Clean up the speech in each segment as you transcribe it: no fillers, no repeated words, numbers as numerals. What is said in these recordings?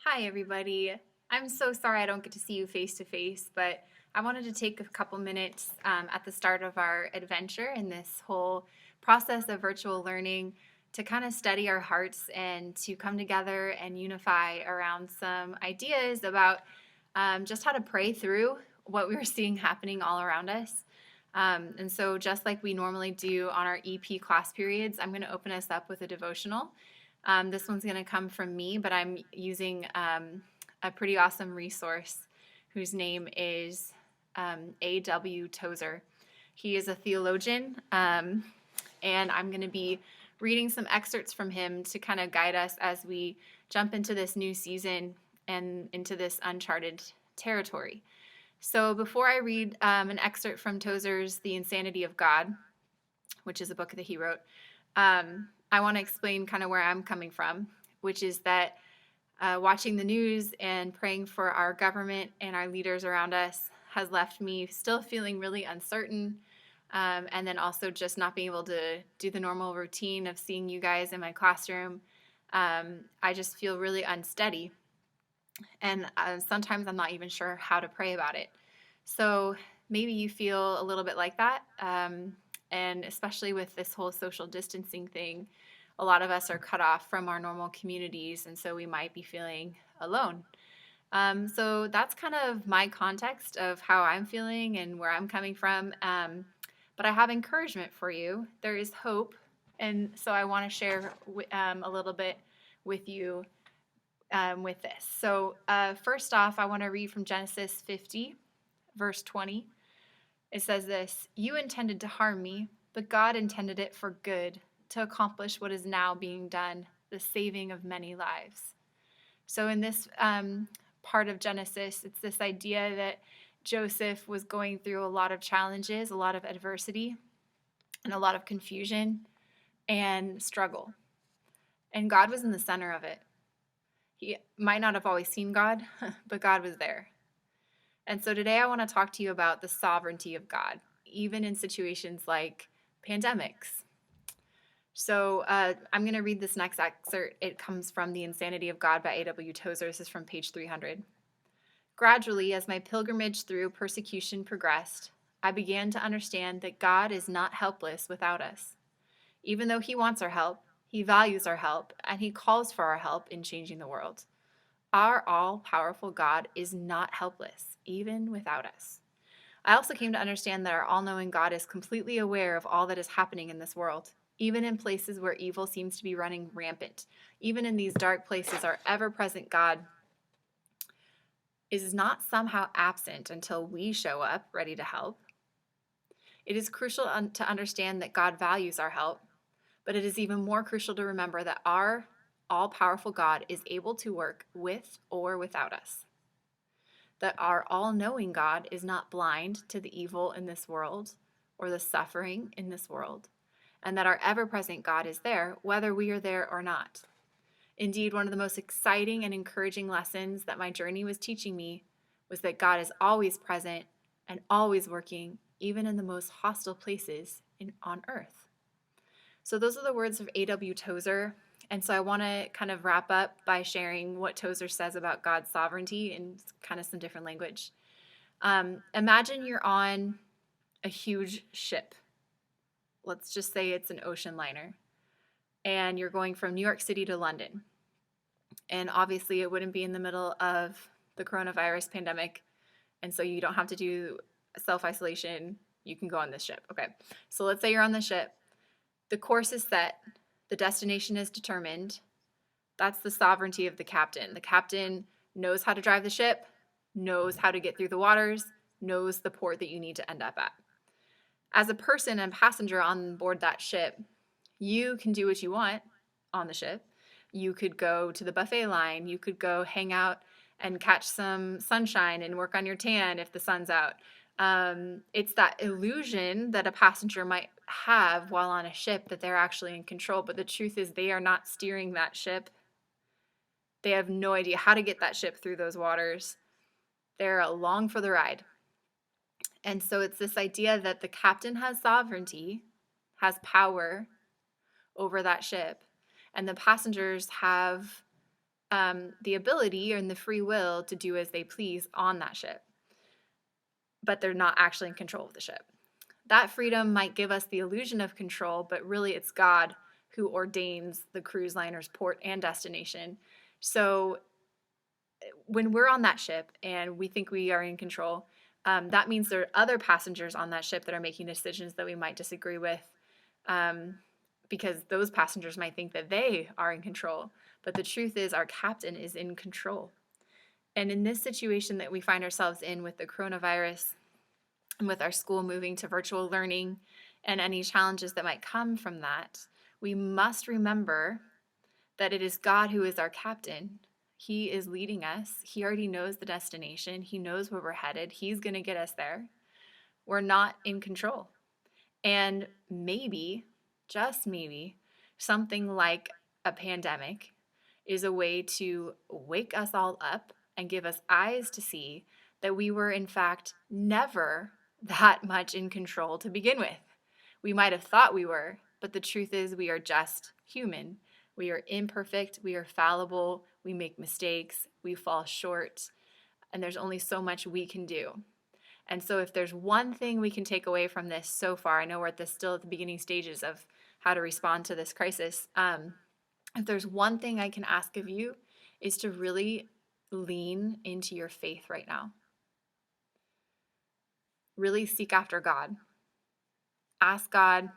Hi, everybody. I'm so sorry I don't get to see you face to face, but I wanted to take a couple minutes at the start of our adventure in this whole process of virtual learning to kind of study our hearts and to come together and unify around some ideas about just how to pray through what we were seeing happening all around us. And so, just like we normally do on our EP class periods, I'm going to open us up with a devotional. This one's going to come from me, but I'm using a pretty awesome resource whose name is A.W. Tozer. He is a theologian, and I'm going to be reading some excerpts from him to kind of guide us as we jump into this new season and into this uncharted territory. So before I read an excerpt from Tozer's The Insanity of God, which is a book that he wrote, I want to explain kind of where I'm coming from, which is that watching the news and praying for our government and our leaders around us has left me still feeling really uncertain. And then also just not being able to do the normal routine of seeing you guys in my classroom. I just feel really unsteady. And sometimes I'm not even sure how to pray about it. So maybe you feel a little bit like that. And especially with this whole social distancing thing, a lot of us are cut off from our normal communities. And so we might be feeling alone. So that's kind of my context of how I'm feeling and where I'm coming from. But I have encouragement for you. There is hope. And so I want to share a little bit with you with this. So, first off, I want to read from Genesis 50, verse 20. It says this: "You intended to harm me, but God intended it for good, to accomplish what is now being done, the saving of many lives." So, in this part of Genesis, it's this idea that Joseph was going through a lot of challenges, a lot of adversity, and a lot of confusion and struggle. And God was in the center of it. He might not have always seen God, but God was there. And so today I want to talk to you about the sovereignty of God, even in situations like pandemics. So I'm going to read this next excerpt. It comes from The Insanity of God by A.W. Tozer. This is from page 300. "Gradually, as my pilgrimage through persecution progressed, I began to understand that God is not helpless without us. Even though he wants our help, he values our help, and he calls for our help in changing the world. Our all-powerful God is not helpless, even without us. I also came to understand that our all-knowing God is completely aware of all that is happening in this world, even in places where evil seems to be running rampant. Even in these dark places, our ever-present God is not somehow absent until we show up ready to help. It is crucial to understand that God values our help, but it is even more crucial to remember that our all-powerful God is able to work with or without us. That our all-knowing God is not blind to the evil in this world or the suffering in this world, and that our ever-present God is there whether we are there or not. Indeed, one of the most exciting and encouraging lessons that my journey was teaching me was that God is always present and always working, even in the most hostile places on earth." So those are the words of A.W. Tozer. And so I want to kind of wrap up by sharing what Tozer says about God's sovereignty in kind of some different language. Imagine you're on a huge ship. Let's just say it's an ocean liner. And you're going from New York City to London. And obviously it wouldn't be in the middle of the coronavirus pandemic. And so you don't have to do self-isolation. You can go on this ship. Okay. So let's say you're on the ship. The course is set. The destination is determined. That's the sovereignty of the captain. The captain knows how to drive the ship, knows how to get through the waters, knows the port that you need to end up at. As a person and passenger on board that ship, you can do what you want on the ship. You could go to the buffet line. You could go hang out and catch some sunshine and work on your tan if the sun's out. It's that illusion that a passenger might have while on a ship that they're actually in control. But the truth is they are not steering that ship. They have no idea how to get that ship through those waters. They're along for the ride. And so it's this idea that the captain has sovereignty, has power over that ship, and the passengers have the ability and the free will to do as they please on that ship, but they're not actually in control of the ship. That freedom might give us the illusion of control, but really it's God who ordains the cruise liner's port and destination. So when we're on that ship and we think we are in control, that means there are other passengers on that ship that are making decisions that we might disagree with, um, because those passengers might think that they are in control. But the truth is, our captain is in control. And in this situation that we find ourselves in with the coronavirus and with our school moving to virtual learning and any challenges that might come from that, we must remember that it is God who is our captain. He is leading us. He already knows the destination. He knows where we're headed. He's going to get us there. We're not in control. And maybe, just maybe, something like a pandemic is a way to wake us all up and give us eyes to see that we were, in fact, never that much in control to begin with. We might have thought we were, but the truth is we are just human. We are imperfect, we are fallible, we make mistakes, we fall short, and there's only so much we can do. And so if there's one thing we can take away from this so far, I know we're still at the beginning stages of how to respond to this crisis. If there's one thing I can ask of you, is to really lean into your faith right now. Really seek after God. Ask God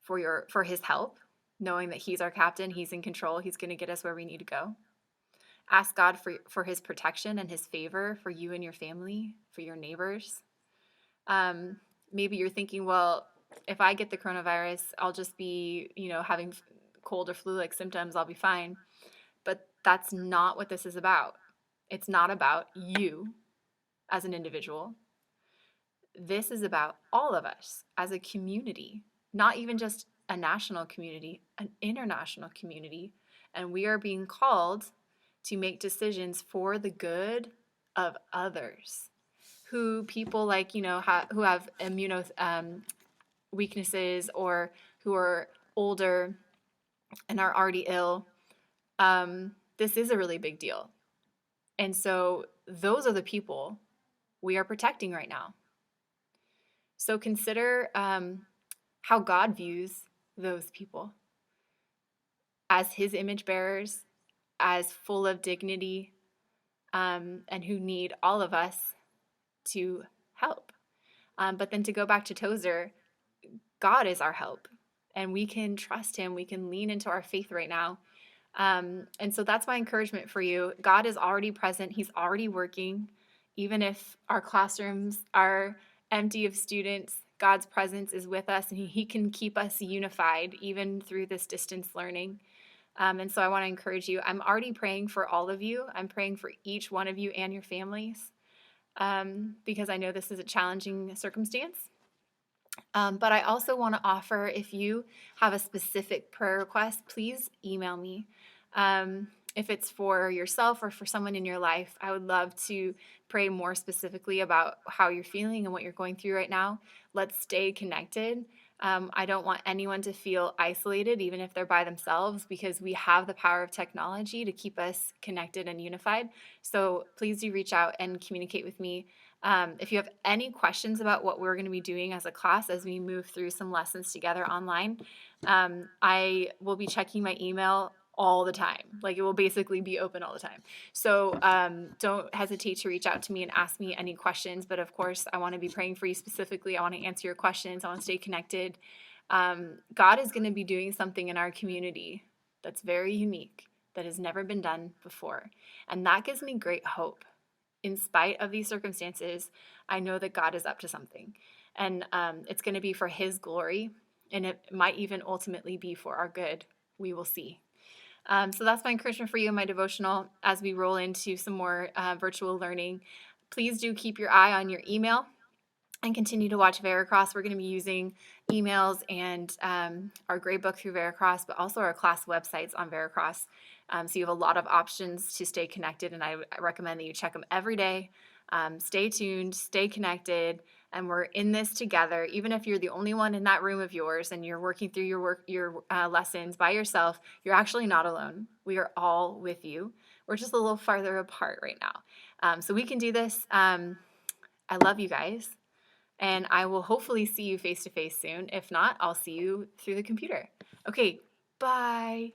for his help, knowing that he's our captain, he's in control, he's going to get us where we need to go. Ask God for his protection and his favor for you and your family, for your neighbors. Maybe you're thinking, well, if I get the coronavirus, I'll just be, having cold or flu-like symptoms, I'll be fine. But that's not what this is about. It's not about you as an individual. This is about all of us as a community, not even just a national community, an international community. And we are being called to make decisions for the good of others, who people like, who have weaknesses, or who are older and are already ill. This is a really big deal. And so those are the people we are protecting right now. So consider how God views those people as his image bearers, as full of dignity, and who need all of us to help. But then to go back to Tozer, God is our help, and we can trust him. We can lean into our faith right now. And so that's my encouragement for you. God is already present. He's already working. Even if our classrooms are empty of students, God's presence is with us, and he can keep us unified even through this distance learning. And so I want to encourage you. I'm already praying for all of you. I'm praying for each one of you and your families, because I know this is a challenging circumstance. But I also want to offer, if you have a specific prayer request, please email me. If it's for yourself or for someone in your life, I would love to pray more specifically about how you're feeling and what you're going through right now. Let's stay connected. I don't want anyone to feel isolated, even if they're by themselves, because we have the power of technology to keep us connected and unified. So please do reach out and communicate with me. If you have any questions about what we're going to be doing as a class as we move through some lessons together online, I will be checking my email all the time. Like, it will basically be open all the time. So don't hesitate to reach out to me and ask me any questions. But of course, I want to be praying for you specifically. I want to answer your questions. I want to stay connected. God is going to be doing something in our community that's very unique, that has never been done before. And that gives me great hope. In spite of these circumstances, I know that God is up to something. And it's going to be for his glory. And it might even ultimately be for our good. We will see. So that's my encouragement for you in my devotional as we roll into some more virtual learning. Please do keep your eye on your email and continue to watch Veracross. We're going to be using emails and our grade book through Veracross, but also our class websites on Veracross. So you have a lot of options to stay connected, and I recommend that you check them every day. Stay tuned, stay connected, and we're in this together. Even if you're the only one in that room of yours and you're working through your lessons by yourself, you're actually not alone. We are all with you. We're just a little farther apart right now. So we can do this. I love you guys, and I will hopefully see you face to face soon. If not, I'll see you through the computer. Okay, bye.